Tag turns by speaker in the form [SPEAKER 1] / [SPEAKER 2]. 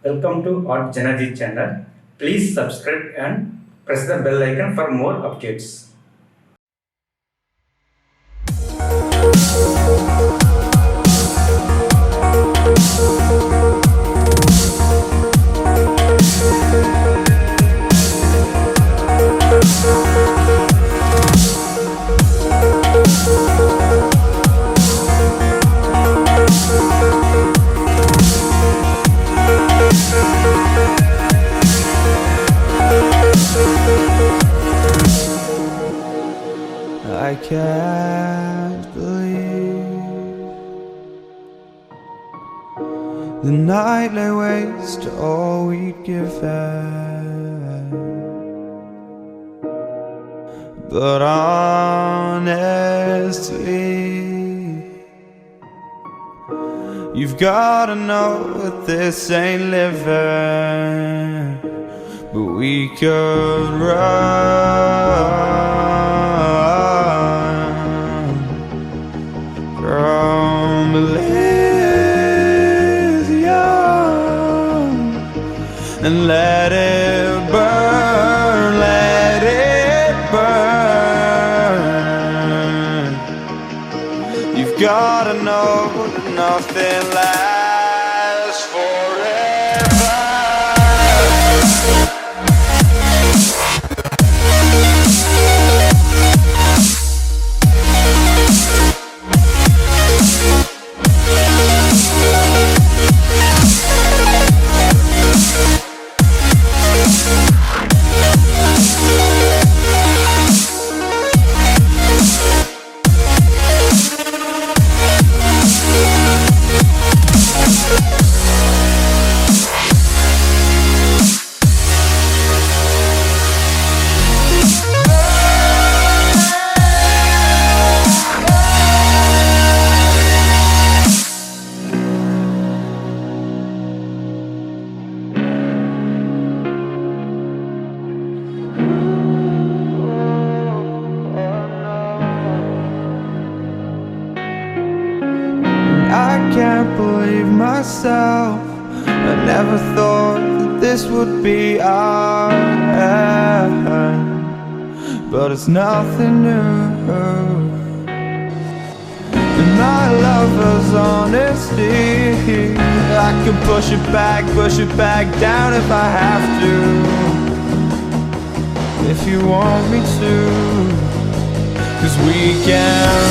[SPEAKER 1] Welcome to our JanaG channel. Please subscribe and press the bell icon for more updates.
[SPEAKER 2] I can't believe the night lay waste to all we'd given. But honestly, you've gotta know that this ain't living. But we could run from Elysium and let it burn, let it burn. You've gotta know that nothing lasts forever. I can't believe myself. I never thought that this would be our end, but it's nothing new. And my lover's honesty, I can push it back down if I have to. If you want me to, 'cause we can